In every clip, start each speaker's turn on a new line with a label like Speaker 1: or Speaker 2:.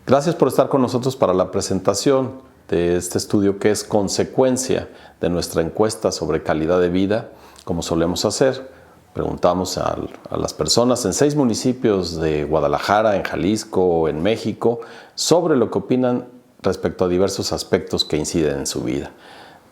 Speaker 1: Gracias por estar con nosotros para la presentación de este estudio que es consecuencia de nuestra encuesta sobre calidad de vida, como solemos hacer. Preguntamos a las personas en 6 municipios de Guadalajara, en Jalisco, en México, sobre lo que opinan respecto a diversos aspectos que inciden en su vida,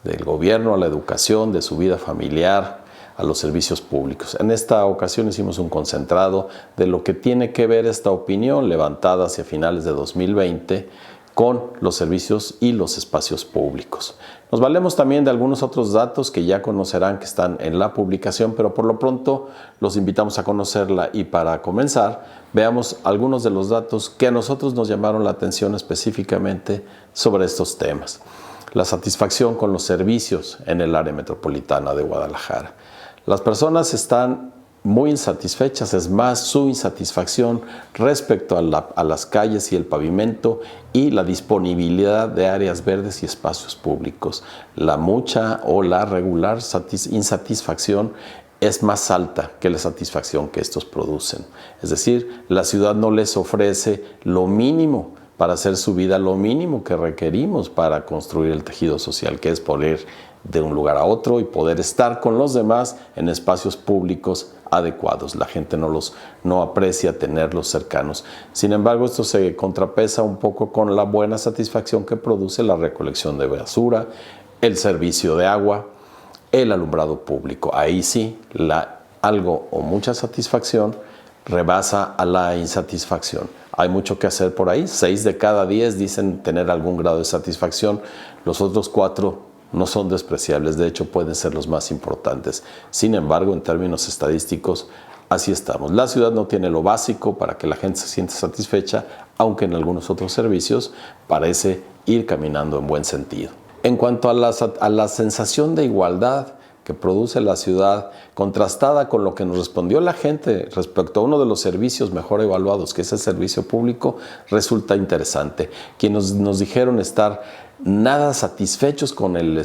Speaker 1: del gobierno a la educación, de su vida familiar, a los servicios públicos. En esta ocasión hicimos un concentrado de lo que tiene que ver esta opinión levantada hacia finales de 2020 con los servicios y los espacios públicos. Nos valemos también de algunos otros datos que ya conocerán que están en la publicación, pero por lo pronto los invitamos a conocerla y para comenzar veamos algunos de los datos que a nosotros nos llamaron la atención específicamente sobre estos temas. La satisfacción con los servicios en el área metropolitana de Guadalajara. Las personas están muy insatisfechas, es más su insatisfacción respecto a las calles y el pavimento y la disponibilidad de áreas verdes y espacios públicos. La mucha o la regular insatisfacción es más alta que la satisfacción que estos producen. Es decir, la ciudad no les ofrece lo mínimo para hacer su vida, lo mínimo que requerimos para construir el tejido social, que es poder de un lugar a otro y poder estar con los demás en espacios públicos adecuados. La gente no aprecia tenerlos cercanos. Sin embargo, esto se contrapesa un poco con la buena satisfacción que produce la recolección de basura, el servicio de agua, el alumbrado público. Ahí sí, algo o mucha satisfacción rebasa a la insatisfacción. Hay mucho que hacer por ahí. 6 de cada 10 dicen tener algún grado de satisfacción. Los otros 4 no son despreciables, de hecho pueden ser los más importantes. Sin embargo, en términos estadísticos, así estamos. La ciudad no tiene lo básico para que la gente se sienta satisfecha, aunque en algunos otros servicios parece ir caminando en buen sentido. En cuanto a la sensación de igualdad que produce la ciudad, contrastada con lo que nos respondió la gente respecto a uno de los servicios mejor evaluados, que es el servicio público, resulta interesante. Quienes nos dijeron estar nada satisfechos con el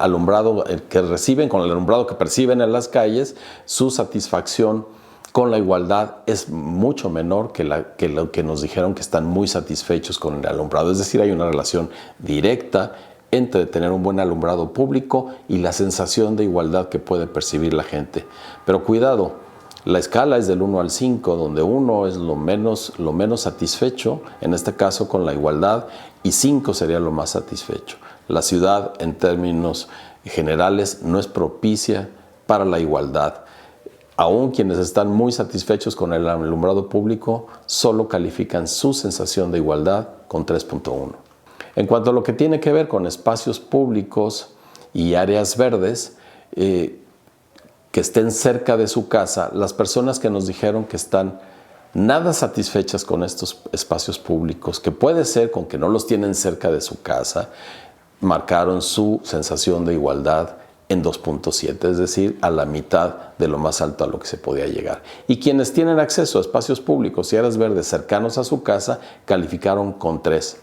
Speaker 1: alumbrado que reciben, con el alumbrado que perciben en las calles, su satisfacción con la igualdad es mucho menor que lo que nos dijeron que están muy satisfechos con el alumbrado. Es decir, hay una relación directa entre tener un buen alumbrado público y la sensación de igualdad que puede percibir la gente. Pero cuidado, la escala es del 1 al 5, donde 1 es lo menos satisfecho, en este caso con la igualdad, y 5 sería lo más satisfecho. La ciudad, en términos generales, no es propicia para la igualdad. Aún quienes están muy satisfechos con el alumbrado público, solo califican su sensación de igualdad con 3.1. En cuanto a lo que tiene que ver con espacios públicos y áreas verdes, que estén cerca de su casa, las personas que nos dijeron que están nada satisfechas con estos espacios públicos, que puede ser con que no los tienen cerca de su casa, marcaron su sensación de igualdad en 2.7, es decir, a la mitad de lo más alto a lo que se podía llegar. Y quienes tienen acceso a espacios públicos y áreas verdes cercanos a su casa, calificaron con 3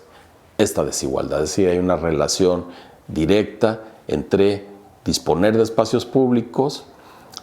Speaker 1: esta desigualdad. Es decir, hay una relación directa entre disponer de espacios públicos,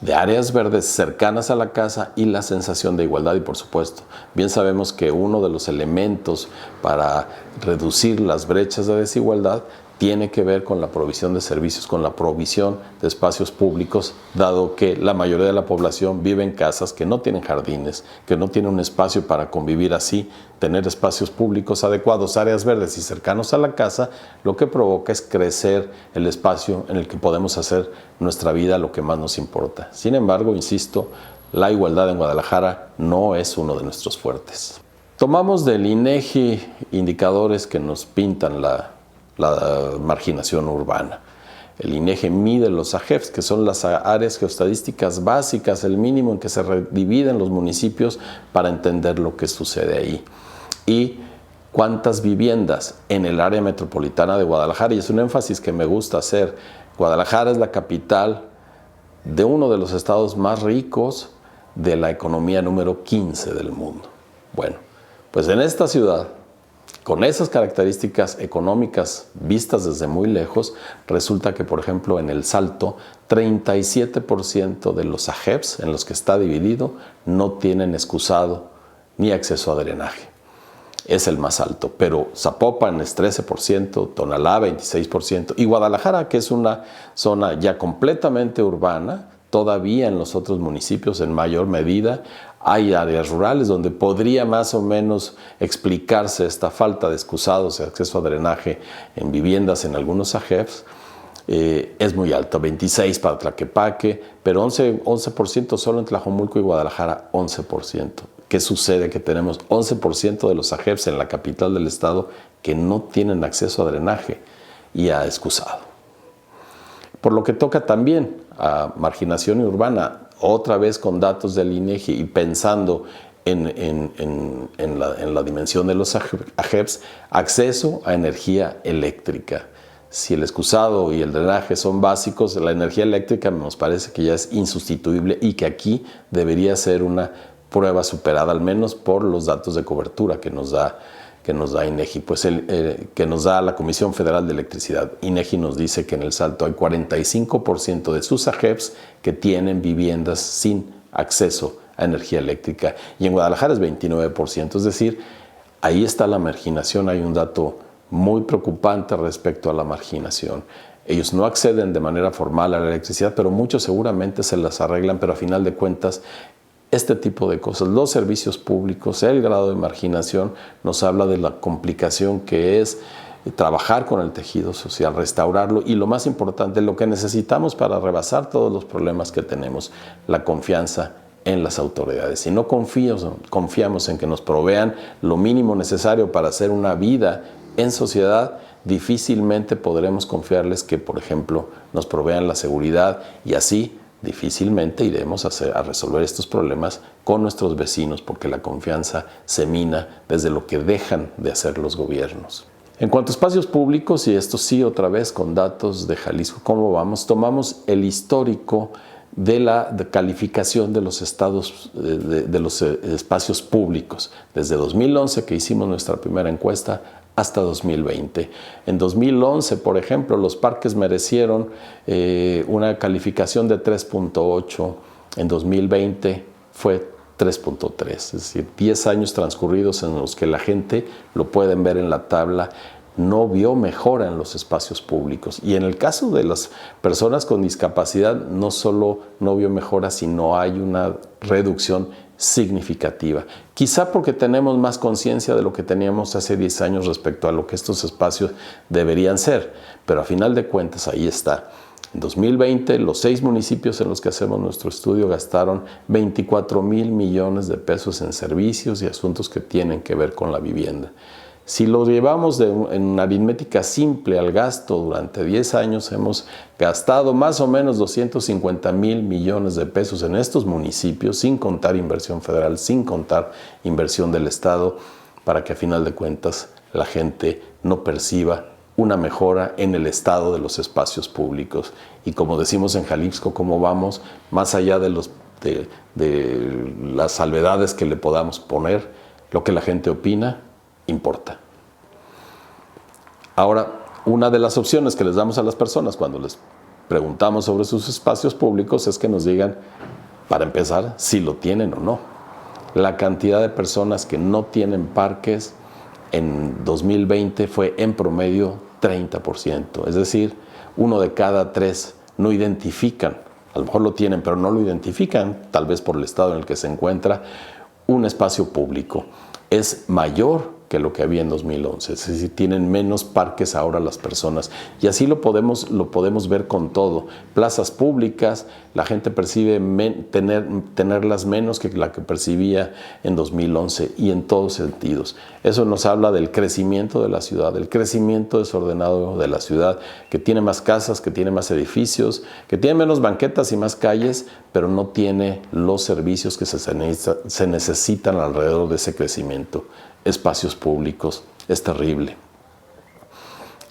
Speaker 1: de áreas verdes cercanas a la casa y la sensación de igualdad. Y por supuesto, bien sabemos que uno de los elementos para reducir las brechas de desigualdad tiene que ver con la provisión de servicios, con la provisión de espacios públicos, dado que la mayoría de la población vive en casas que no tienen jardines, que no tienen un espacio para convivir así. Tener espacios públicos adecuados, áreas verdes y cercanos a la casa, lo que provoca es crecer el espacio en el que podemos hacer nuestra vida lo que más nos importa. Sin embargo, insisto, la igualdad en Guadalajara no es uno de nuestros fuertes. Tomamos del INEGI indicadores que nos pintan la marginación urbana. El INEGI mide los AGEPs, que son las áreas geoestadísticas básicas, el mínimo en que se dividen los municipios para entender lo que sucede ahí. Y cuántas viviendas en el área metropolitana de Guadalajara, y es un énfasis que me gusta hacer. Guadalajara es la capital de uno de los estados más ricos de la economía número 15 del mundo. Bueno, pues en esta ciudad, con esas características económicas vistas desde muy lejos, resulta que, por ejemplo, en El Salto, 37% de los AGEPs en los que está dividido no tienen excusado ni acceso a drenaje. Es el más alto, pero Zapopan es 13%, Tonalá 26% y Guadalajara, que es una zona ya completamente urbana, todavía en los otros municipios en mayor medida hay áreas rurales donde podría más o menos explicarse esta falta de excusados de acceso a drenaje en viviendas en algunos AGEPs. Es muy alto, 26% para Tlaquepaque, pero 11% solo en Tlajomulco y Guadalajara, 11%. ¿Qué sucede? Que tenemos 11% de los AGEPs en la capital del estado que no tienen acceso a drenaje y a excusado. Por lo que toca también a marginación urbana, otra vez con datos del INEGI y pensando en la dimensión de los AGEPs, acceso a energía eléctrica. Si el excusado y el drenaje son básicos, la energía eléctrica nos parece que ya es insustituible y que aquí debería ser una prueba superada, al menos por los datos de cobertura que nos da INEGI, pues que nos da la Comisión Federal de Electricidad. INEGI nos dice que en El Salto hay 45% de sus AGEPs que tienen viviendas sin acceso a energía eléctrica y en Guadalajara es 29%, es decir, ahí está la marginación, hay un dato muy preocupante respecto a la marginación. Ellos no acceden de manera formal a la electricidad, pero muchos seguramente se las arreglan, pero a final de cuentas este tipo de cosas, los servicios públicos, el grado de marginación nos habla de la complicación que es trabajar con el tejido social, restaurarlo y lo más importante, lo que necesitamos para rebasar todos los problemas que tenemos, la confianza en las autoridades. Si no confiamos en que nos provean lo mínimo necesario para hacer una vida en sociedad, difícilmente podremos confiarles que, por ejemplo, nos provean la seguridad y así difícilmente iremos a resolver estos problemas con nuestros vecinos porque la confianza se mina desde lo que dejan de hacer los gobiernos. En cuanto a espacios públicos, y esto sí otra vez con datos de Jalisco, ¿cómo vamos? Tomamos el histórico de la calificación de los estados de los espacios públicos desde 2011 que hicimos nuestra primera encuesta hasta 2020. En 2011, por ejemplo, los parques merecieron una calificación de 3.8, en 2020 fue 3.3, es decir, 10 años transcurridos en los que la gente, lo pueden ver en la tabla, no vio mejora en los espacios públicos. Y en el caso de las personas con discapacidad, no solo no vio mejora, sino hay una reducción significativa. Quizá porque tenemos más conciencia de lo que teníamos hace 10 años respecto a lo que estos espacios deberían ser, pero a final de cuentas ahí está. En 2020, los 6 municipios en los que hacemos nuestro estudio gastaron 24,000 millones de pesos en servicios y asuntos que tienen que ver con la vivienda. Si lo llevamos en una aritmética simple al gasto, durante 10 años hemos gastado más o menos 250,000 millones de pesos en estos municipios, sin contar inversión federal, sin contar inversión del Estado, para que a final de cuentas la gente no perciba una mejora en el estado de los espacios públicos. Y como decimos en Jalisco, ¿cómo vamos? Más allá de las salvedades que le podamos poner, lo que la gente opina importa. Ahora, una de las opciones que les damos a las personas cuando les preguntamos sobre sus espacios públicos es que nos digan, para empezar, si lo tienen o no. La cantidad de personas que no tienen parques en 2020 fue en promedio 30%, es decir, 1 de cada 3 no identifican, a lo mejor lo tienen, pero no lo identifican, tal vez por el estado en el que se encuentra, un espacio público. Es mayor que lo que había en 2011, es decir, tienen menos parques ahora las personas y así lo podemos ver con todo. Plazas públicas, la gente percibe tenerlas menos que la que percibía en 2011 y en todos sentidos. Eso nos habla del crecimiento de la ciudad, del crecimiento desordenado de la ciudad, que tiene más casas, que tiene más edificios, que tiene menos banquetas y más calles, pero no tiene los servicios que se necesitan alrededor de ese crecimiento. Espacios públicos, es terrible.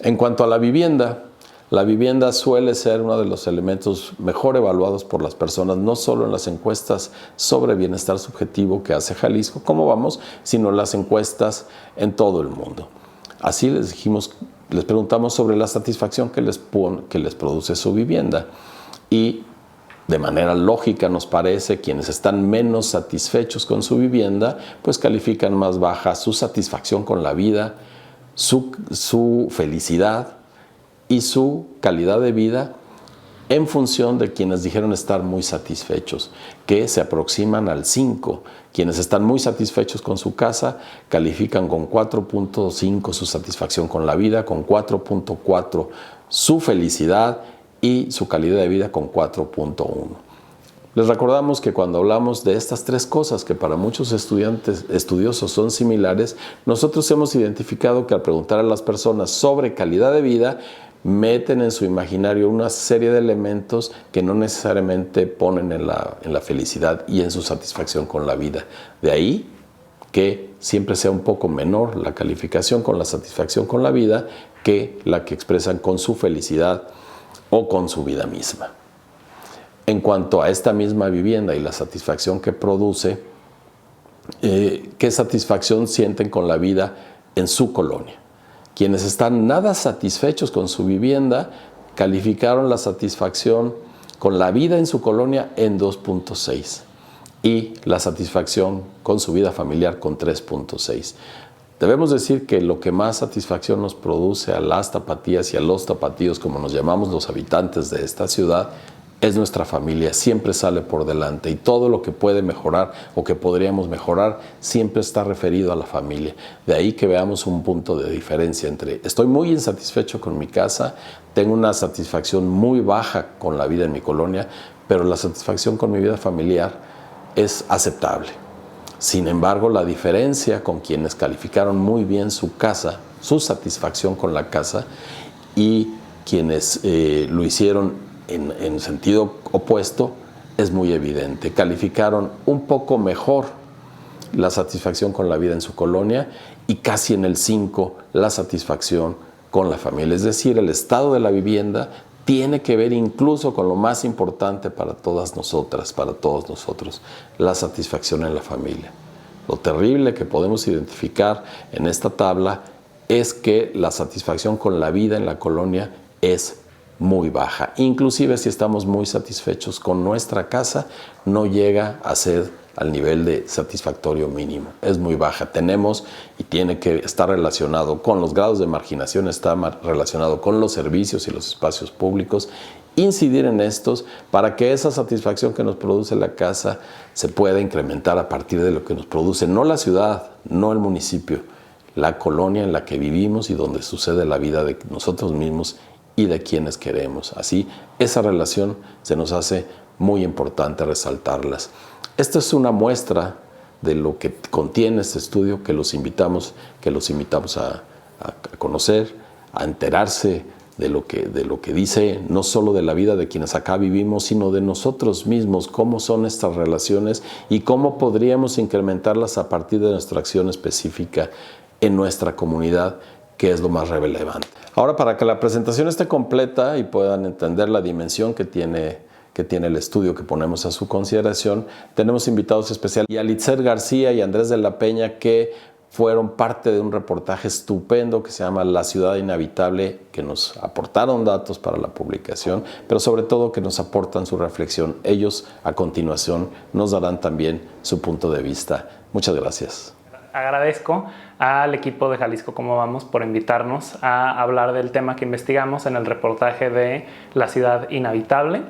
Speaker 1: En cuanto a la vivienda suele ser uno de los elementos mejor evaluados por las personas, no solo en las encuestas sobre bienestar subjetivo que hace Jalisco, ¿cómo vamos?, sino en las encuestas en todo el mundo. Así les preguntamos sobre la satisfacción que les produce su vivienda y De manera lógica nos parece, quienes están menos satisfechos con su vivienda, pues califican más baja su satisfacción con la vida, su felicidad y su calidad de vida en función de quienes dijeron estar muy satisfechos, que se aproximan al 5. Quienes están muy satisfechos con su casa califican con 4.5 su satisfacción con la vida, con 4.4 su felicidad y su calidad de vida con 4.1. Les recordamos que cuando hablamos de estas tres cosas que para muchos estudiosos son similares, nosotros hemos identificado que al preguntar a las personas sobre calidad de vida, meten en su imaginario una serie de elementos que no necesariamente ponen en la felicidad y en su satisfacción con la vida. De ahí que siempre sea un poco menor la calificación con la satisfacción con la vida que la que expresan con su felicidad o con su vida misma. En cuanto a esta misma vivienda y la satisfacción que produce, ¿qué satisfacción sienten con la vida en su colonia? Quienes están nada satisfechos con su vivienda calificaron la satisfacción con la vida en su colonia en 2.6 y la satisfacción con su vida familiar con 3.6. Debemos decir que lo que más satisfacción nos produce a las tapatías y a los tapatíos, como nos llamamos los habitantes de esta ciudad, es nuestra familia, siempre sale por delante y todo lo que puede mejorar o que podríamos mejorar siempre está referido a la familia. De ahí que veamos un punto de diferencia entre estoy muy insatisfecho con mi casa, tengo una satisfacción muy baja con la vida en mi colonia, pero la satisfacción con mi vida familiar es aceptable. Sin embargo, la diferencia con quienes calificaron muy bien su casa, su satisfacción con la casa, y quienes lo hicieron en sentido opuesto, es muy evidente. Calificaron un poco mejor la satisfacción con la vida en su colonia y casi en el 5 la satisfacción con la familia. Es decir, el estado de la vivienda tiene que ver incluso con lo más importante para todas nosotras, para todos nosotros, la satisfacción en la familia. Lo terrible que podemos identificar en esta tabla es que la satisfacción con la vida en la colonia es muy baja. Inclusive si estamos muy satisfechos con nuestra casa, no llega a ser al nivel de satisfactorio mínimo. Es muy baja. Tenemos y tiene que estar relacionado con los grados de marginación, está relacionado con los servicios y los espacios públicos. Incidir en estos para que esa satisfacción que nos produce la casa se pueda incrementar a partir de lo que nos produce no la ciudad, no el municipio, la colonia en la que vivimos y donde sucede la vida de nosotros mismos y de quienes queremos. Así, esa relación se nos hace muy importante resaltarlas. Esta es una muestra de lo que contiene este estudio que los invitamos a conocer, a enterarse de lo que dice, no solo de la vida de quienes acá vivimos, sino de nosotros mismos, cómo son estas relaciones y cómo podríamos incrementarlas a partir de nuestra acción específica en nuestra comunidad, que es lo más relevante. Ahora, para que la presentación esté completa y puedan entender la dimensión que tiene el estudio que ponemos a su consideración, tenemos invitados especiales, Yalitzer García y Andrés de la Peña, que fueron parte de un reportaje estupendo que se llama La Ciudad Inhabitable, que nos aportaron datos para la publicación, pero sobre todo que nos aportan su reflexión. Ellos, a continuación, nos darán también su punto de vista. Muchas gracias.
Speaker 2: Agradezco al equipo de Jalisco Cómo Vamos por invitarnos a hablar del tema que investigamos en el reportaje de La Ciudad Inhabitable.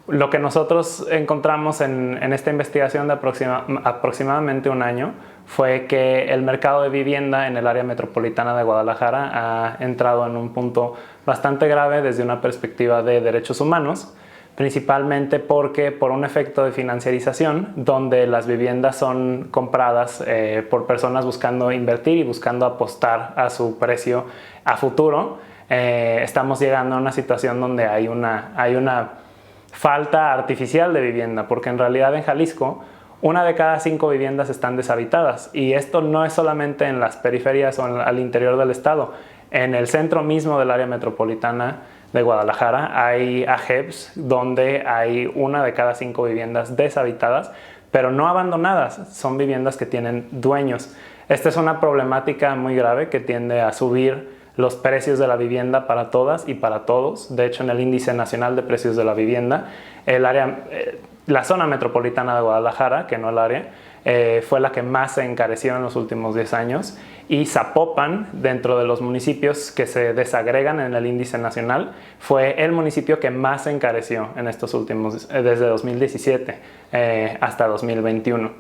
Speaker 2: Lo que nosotros encontramos en esta investigación de aproximadamente un año fue que el mercado de vivienda en el área metropolitana de Guadalajara ha entrado en un punto bastante grave desde una perspectiva de derechos humanos, principalmente porque por un efecto de financiarización, donde las viviendas son compradas por personas buscando invertir y buscando apostar a su precio a futuro, estamos llegando a una situación donde hay una falta artificial de vivienda, porque en realidad en Jalisco 1 de cada 5 viviendas están deshabitadas, y esto no es solamente en las periferias o al interior del estado. En el centro mismo del área metropolitana de Guadalajara hay AGEPs donde hay 1 de cada 5 viviendas deshabitadas, pero no abandonadas, son viviendas que tienen dueños. Esta es una problemática muy grave que tiende a subir los precios de la vivienda para todas y para todos. De hecho, en el Índice Nacional de Precios de la Vivienda, la zona metropolitana de Guadalajara, que no el área, fue la que más se encareció en los últimos 10 años, y Zapopan, dentro de los municipios que se desagregan en el índice nacional, fue el municipio que más se encareció en estos últimos, desde 2017 hasta 2021.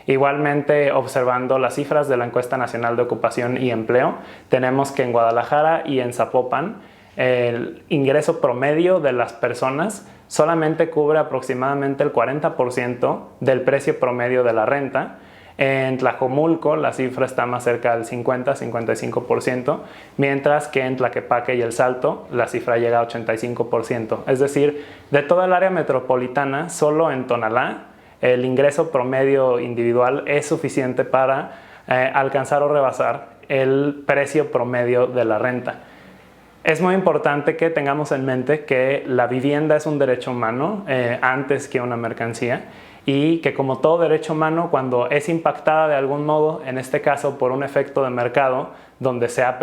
Speaker 2: Igualmente, observando las cifras de la Encuesta Nacional de Ocupación y Empleo, tenemos que en Guadalajara y en Zapopan el ingreso promedio de las personas solamente cubre aproximadamente el 40% del precio promedio de la renta. En Tlajomulco la cifra está más cerca del 50-55%, mientras que en Tlaquepaque y El Salto la cifra llega a 85%. Es decir, de toda el área metropolitana, solo en Tonalá el ingreso promedio individual es suficiente para alcanzar o rebasar el precio promedio de la renta. Es muy importante que tengamos en mente que la vivienda es un derecho humano antes que una mercancía, y que como todo derecho humano, cuando es impactada de algún modo, en este caso por un efecto de mercado donde se ha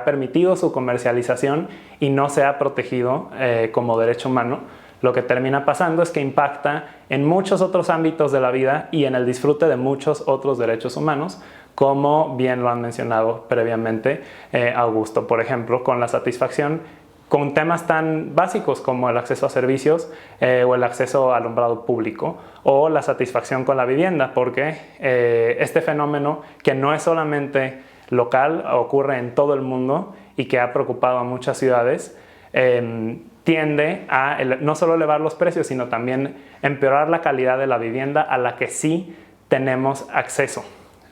Speaker 2: permitido su comercialización y no se ha protegido como derecho humano, lo que termina pasando es que impacta en muchos otros ámbitos de la vida y en el disfrute de muchos otros derechos humanos, como bien lo han mencionado previamente Augusto, por ejemplo, con la satisfacción con temas tan básicos como el acceso a servicios o el acceso al alumbrado público, o la satisfacción con la vivienda, porque este fenómeno, que no es solamente local, ocurre en todo el mundo y que ha preocupado a muchas ciudades, tiende a no solo elevar los precios, sino también empeorar la calidad de la vivienda a la que sí tenemos acceso.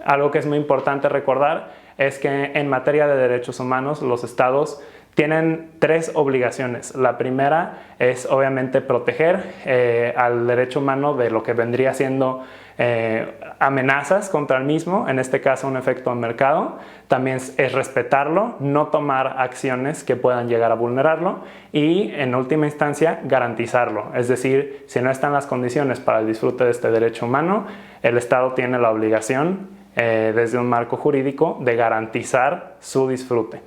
Speaker 2: Algo que es muy importante recordar es que en materia de derechos humanos los estados tienen 3 obligaciones. La primera es obviamente proteger al derecho humano de lo que vendría siendo amenazas contra el mismo, en este caso un efecto de mercado. También es respetarlo, no tomar acciones que puedan llegar a vulnerarlo, y en última instancia garantizarlo. Es decir, si no están las condiciones para el disfrute de este derecho humano, el Estado tiene la obligación desde un marco jurídico de garantizar su disfrute.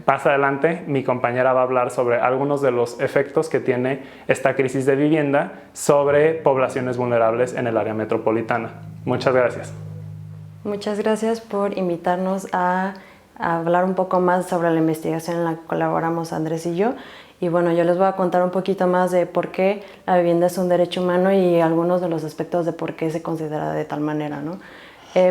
Speaker 2: Más adelante mi compañera va a hablar sobre algunos de los efectos que tiene esta crisis de vivienda sobre poblaciones vulnerables en el área metropolitana. Muchas gracias.
Speaker 3: Muchas gracias por invitarnos a hablar un poco más sobre la investigación en la que colaboramos Andrés y yo. Y bueno, yo les voy a contar un poquito más de por qué la vivienda es un derecho humano y algunos de los aspectos de por qué se considera de tal manera, ¿no?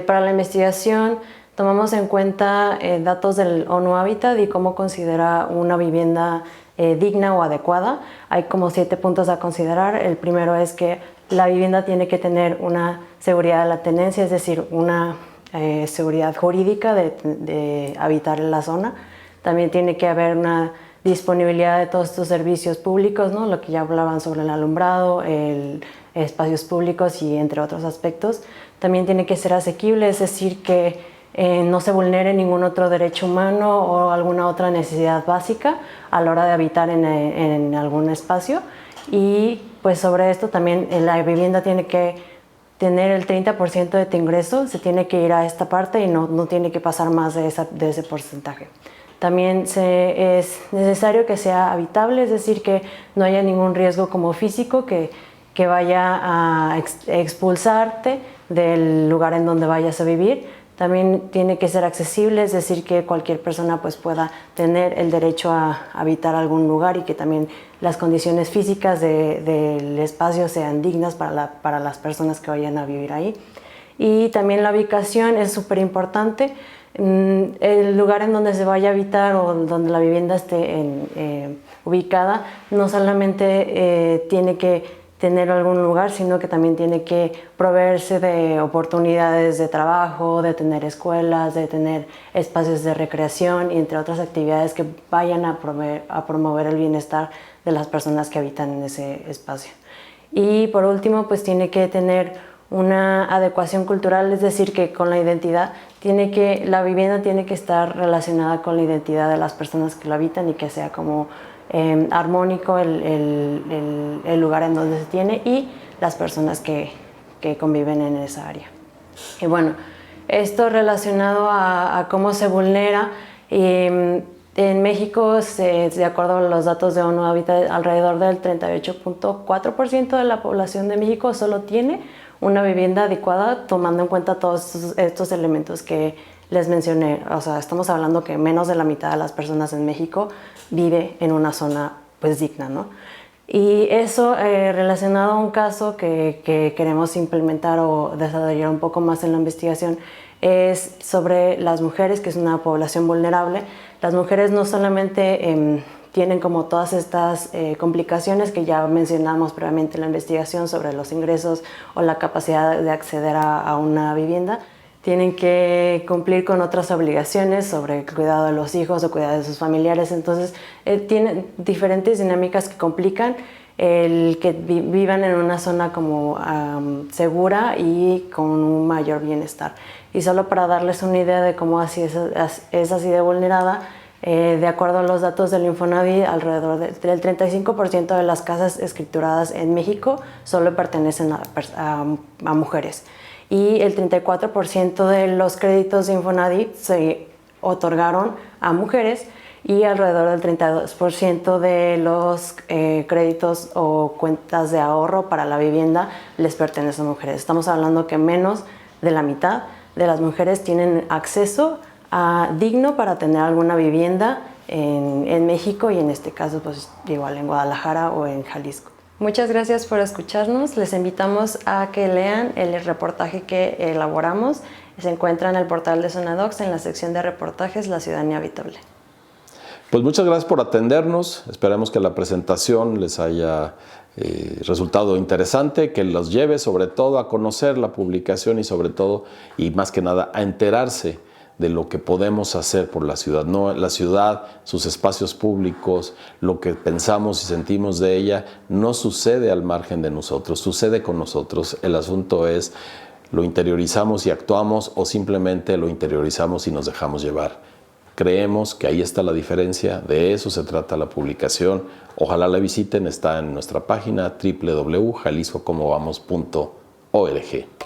Speaker 3: Para la investigación tomamos en cuenta datos del ONU Habitat y cómo considera una vivienda digna o adecuada. Hay como 7 puntos a considerar. El primero es que la vivienda tiene que tener una seguridad de la tenencia, es decir, una seguridad jurídica de habitar en la zona. También tiene que haber una disponibilidad de todos estos servicios públicos, ¿no? Lo que ya hablaban sobre el alumbrado, espacios públicos y entre otros aspectos. También tiene que ser asequible, es decir, que no se vulnere ningún otro derecho humano o alguna otra necesidad básica a la hora de habitar en algún espacio. Y pues sobre esto también la vivienda tiene que tener el 30% de tu ingreso, se tiene que ir a esta parte y no tiene que pasar más de ese porcentaje. También es necesario que sea habitable, es decir, que no haya ningún riesgo como físico que vaya a expulsarte del lugar en donde vayas a vivir. También tiene que ser accesible, es decir, que cualquier persona pues pueda tener el derecho a habitar algún lugar y que también las condiciones físicas del espacio sean dignas para las personas que vayan a vivir ahí. Y también la ubicación es súper importante. El lugar en donde se vaya a habitar o donde la vivienda esté ubicada no solamente tiene que tener algún lugar, sino que también tiene que proveerse de oportunidades de trabajo, de tener escuelas, de tener espacios de recreación y entre otras actividades que vayan a promover el bienestar de las personas que habitan en ese espacio. Y por último, pues tiene que tener una adecuación cultural, es decir, que con la identidad la vivienda tiene que estar relacionada con la identidad de las personas que la habitan y que sea como armónico el lugar en donde se tiene y las personas que conviven en esa área. Y bueno, esto relacionado a cómo se vulnera, En México, de acuerdo a los datos de ONU Habitat, alrededor del 38.4% de la población de México solo tiene una vivienda adecuada, tomando en cuenta todos estos elementos que les mencioné. O sea, estamos hablando que menos de la mitad de las personas en México vive en una zona pues digna, ¿no? Y eso relacionado a un caso que queremos implementar o desarrollar un poco más en la investigación es sobre las mujeres, que es una población vulnerable. Las mujeres no solamente tienen como todas estas complicaciones que ya mencionamos previamente en la investigación sobre los ingresos o la capacidad de acceder a una vivienda, tienen que cumplir con otras obligaciones sobre el cuidado de los hijos o cuidado de sus familiares. Entonces, tienen diferentes dinámicas que complican el que vivan en una zona como segura y con un mayor bienestar. Y solo para darles una idea de cómo así es así de vulnerada, de acuerdo a los datos del Infonavit, alrededor del 35% de las casas escrituradas en México solo pertenecen a mujeres. Y el 34% de los créditos de Infonavit se otorgaron a mujeres y alrededor del 32% de los créditos o cuentas de ahorro para la vivienda les pertenecen a mujeres. Estamos hablando que menos de la mitad de las mujeres tienen acceso digno para tener alguna vivienda en México y en este caso pues igual en Guadalajara o en Jalisco. Muchas gracias por escucharnos. Les invitamos a que lean el reportaje que elaboramos. Se encuentra en el portal de Zonadocs en la sección de reportajes La Ciudadanía Habitable.
Speaker 1: Pues muchas gracias por atendernos. Esperamos que la presentación les haya resultado interesante, que los lleve sobre todo a conocer la publicación y sobre todo, y más que nada, a enterarse de lo que podemos hacer por la ciudad. No, la ciudad, sus espacios públicos, lo que pensamos y sentimos de ella, no sucede al margen de nosotros, sucede con nosotros. El asunto es, ¿lo interiorizamos y actuamos o simplemente lo interiorizamos y nos dejamos llevar? Creemos que ahí está la diferencia, de eso se trata la publicación. Ojalá la visiten, está en nuestra página www.jaliscocomovamos.org.